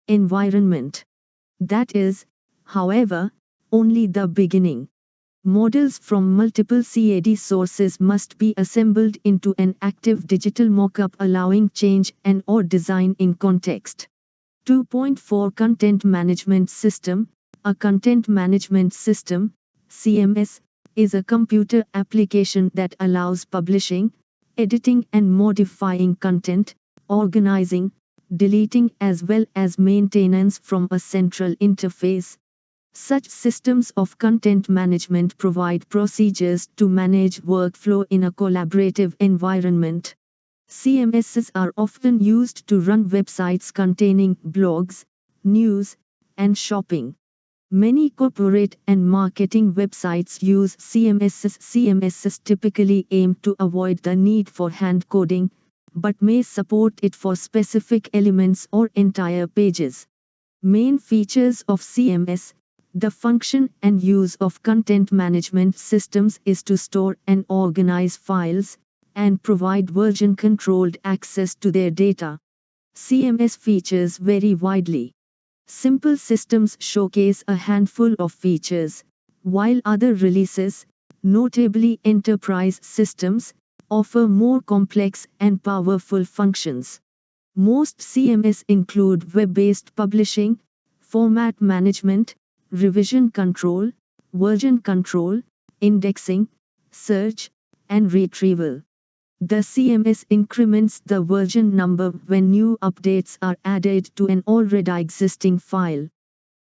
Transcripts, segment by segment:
environment. That is, however, only the beginning. Models from multiple CAD sources must be assembled into an active digital mockup allowing change and/or design in context. 2.4 Content Management System. A content management system, CMS, is a computer application that allows publishing, editing and modifying content, organizing, deleting as well as maintenance from a central interface. Such systems of content management provide procedures to manage workflow in a collaborative environment. CMSs are often used to run websites containing blogs, news, and shopping. Many corporate and marketing websites use CMSs. CMSs typically aim to avoid the need for hand coding, but may support it for specific elements or entire pages. Main features of CMS. The function and use of content management systems is to store and organize files, and provide version-controlled access to their data. CMS features vary widely. Simple systems showcase a handful of features, while other releases, notably enterprise systems, offer more complex and powerful functions. Most CMS include web-based publishing, format management, revision control, version control, indexing, search, and retrieval. The CMS increments the version number when new updates are added to an already existing file.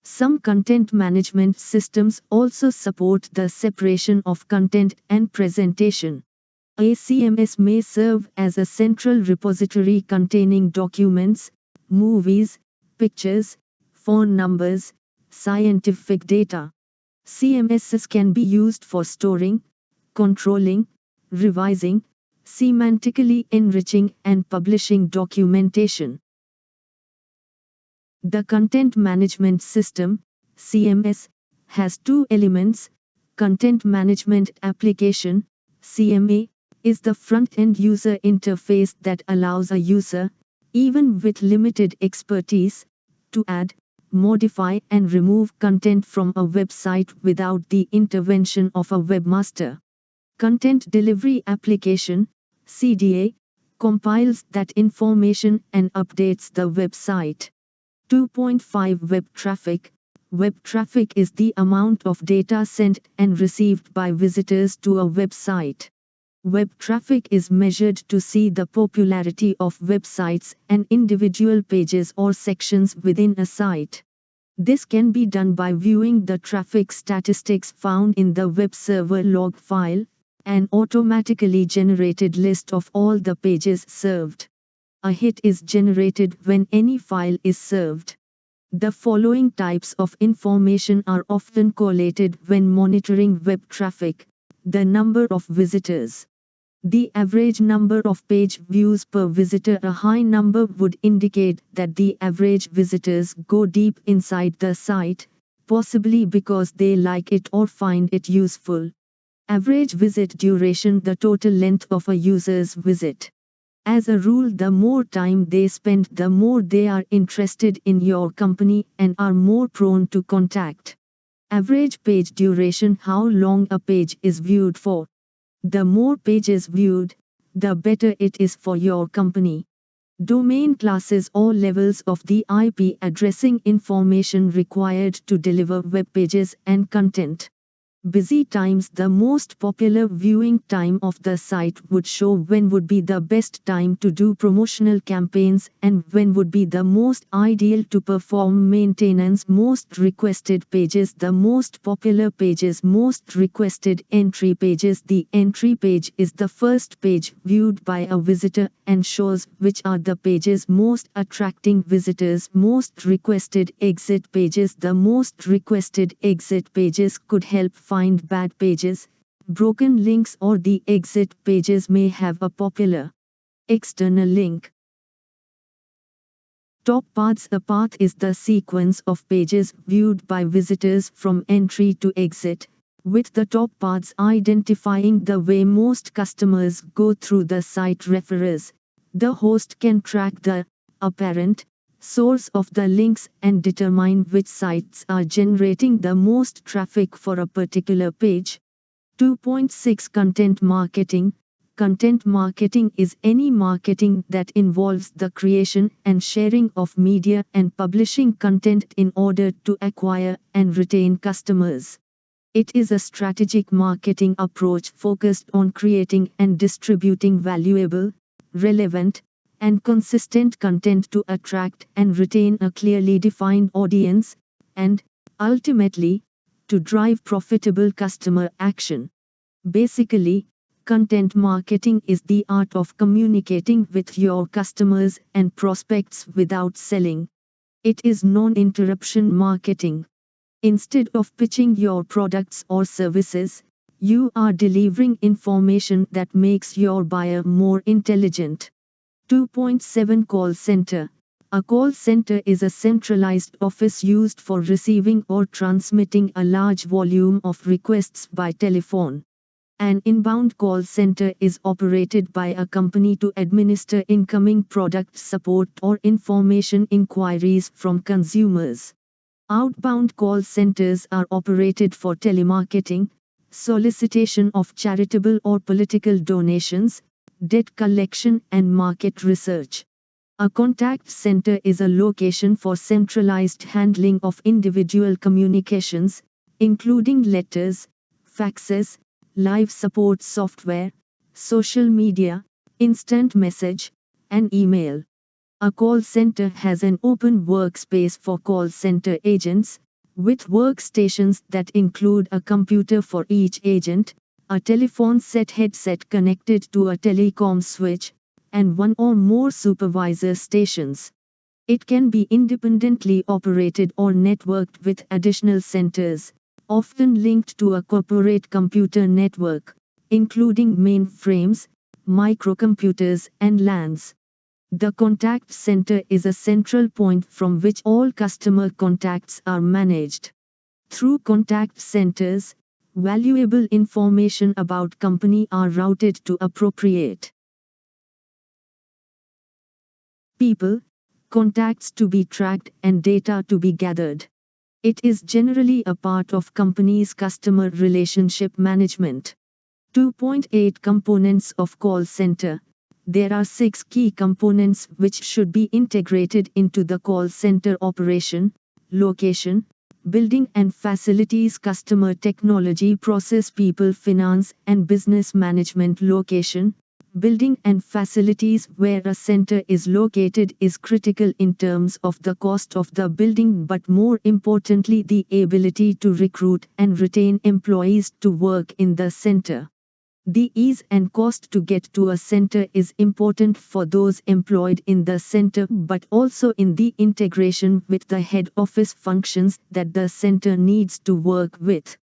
Some content management systems also support the separation of content and presentation. A CMS may serve as a central repository containing documents, movies, pictures, phone numbers, scientific data. CMSs can be used for storing, controlling, revising, semantically enriching and publishing documentation. The Content Management System, CMS, has two elements. Content Management Application, CMA, is the front-end user interface that allows a user, even with limited expertise, to add, modify and remove content from a website without the intervention of a webmaster. Content Delivery Application, CDA, compiles that information and updates the website. 2.5 Web Traffic. Web traffic is the amount of data sent and received by visitors to a website. Web traffic is measured to see the popularity of websites and individual pages or sections within a site. This can be done by viewing the traffic statistics found in the web server log file, an automatically generated list of all the pages served. A hit is generated when any file is served. The following types of information are often collated when monitoring web traffic: the number of visitors, the average number of page views per visitor. A high number would indicate that the average visitors go deep inside the site, possibly because they like it or find it useful. Average visit duration, the total length of a user's visit. As a rule, the more time they spend, the more they are interested in your company and are more prone to contact. Average page duration, how long a page is viewed for. The more pages viewed, the better it is for your company. Domain classes or levels of the IP addressing information required to deliver web pages and content. Busy times, the most popular viewing time of the site would show when would be the best time to do promotional campaigns and when would be the most ideal to perform maintenance. Most requested pages, the most popular pages, most requested entry pages. The entry page is the first page viewed by a visitor and shows which are the pages most attracting visitors. Most requested exit pages, the most requested exit pages could help find bad pages, broken links, or the exit pages may have a popular external link. Top paths. A path is the sequence of pages viewed by visitors from entry to exit, with the top paths identifying the way most customers go through the site. Referrers. The host can track the apparent source of the links and determine which sites are generating the most traffic for a particular page. 2.6 Content marketing. Content marketing is any marketing that involves the creation and sharing of media and publishing content in order to acquire and retain customers. It is a strategic marketing approach focused on creating and distributing valuable, relevant, and consistent content to attract and retain a clearly defined audience, and, ultimately, to drive profitable customer action. Basically, content marketing is the art of communicating with your customers and prospects without selling. It is non-interruption marketing. Instead of pitching your products or services, you are delivering information that makes your buyer more intelligent. 2.7 Call center. A call center is a centralized office used for receiving or transmitting a large volume of requests by telephone. An inbound call center is operated by a company to administer incoming product support or information inquiries from consumers. Outbound call centers are operated for telemarketing, solicitation of charitable or political donations, debt collection and market research. A contact center is a location for centralized handling of individual communications, including letters, faxes, live support software, social media, instant message, and email. A call center has an open workspace for call center agents, with workstations that include a computer for each agent, a telephone set headset connected to a telecom switch, and one or more supervisor stations. It can be independently operated or networked with additional centers, often linked to a corporate computer network, including mainframes, microcomputers, and LANs. The contact center is a central point from which all customer contacts are managed. Through contact centers, valuable information about company are routed to appropriate people, contacts to be tracked, and data to be gathered. It is generally a part of company's customer relationship management. 2.8 Components of call center. There are 6 key components which should be integrated into the call center operation: location, building and facilities, customer technology, process, people, finance and business management. Location, building and facilities. Where a center is located is critical in terms of the cost of the building, but more importantly the ability to recruit and retain employees to work in the center. The ease and cost to get to a center is important for those employed in the center, but also in the integration with the head office functions that the center needs to work with.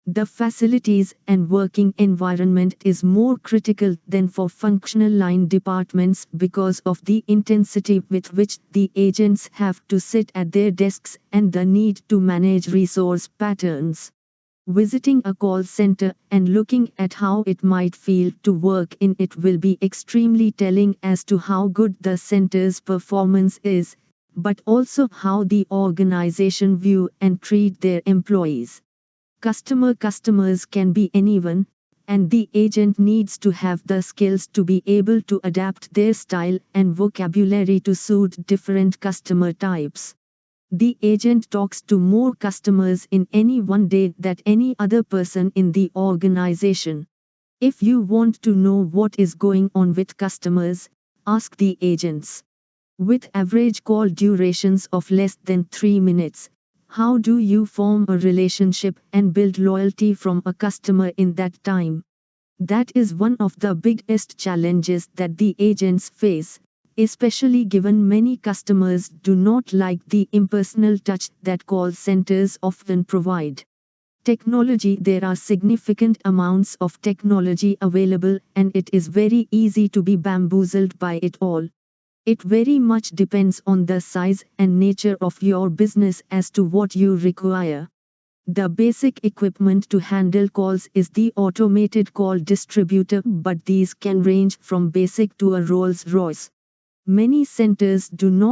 The facilities and working environment is more critical than for functional line departments because of the intensity with which the agents have to sit at their desks and the need to manage resource patterns. Visiting a call center and looking at how it might feel to work in it will be extremely telling as to how good the center's performance is, but also how the organization view and treat their employees. Customers can be anyone, and the agent needs to have the skills to be able to adapt their style and vocabulary to suit different customer types. The agent talks to more customers in any one day than any other person in the organization. If you want to know what is going on with customers, ask the agents. With average call durations of less than 3 minutes, how do you form a relationship and build loyalty from a customer in that time? That is one of the biggest challenges that the agents face, especially given many customers do not like the impersonal touch that call centers often provide. Technology. There are significant amounts of technology available and it is very easy to be bamboozled by it all. It very much depends on the size and nature of your business as to what you require. The basic equipment to handle calls is the automated call distributor, but these can range from basic to a Rolls-Royce. Many centers do not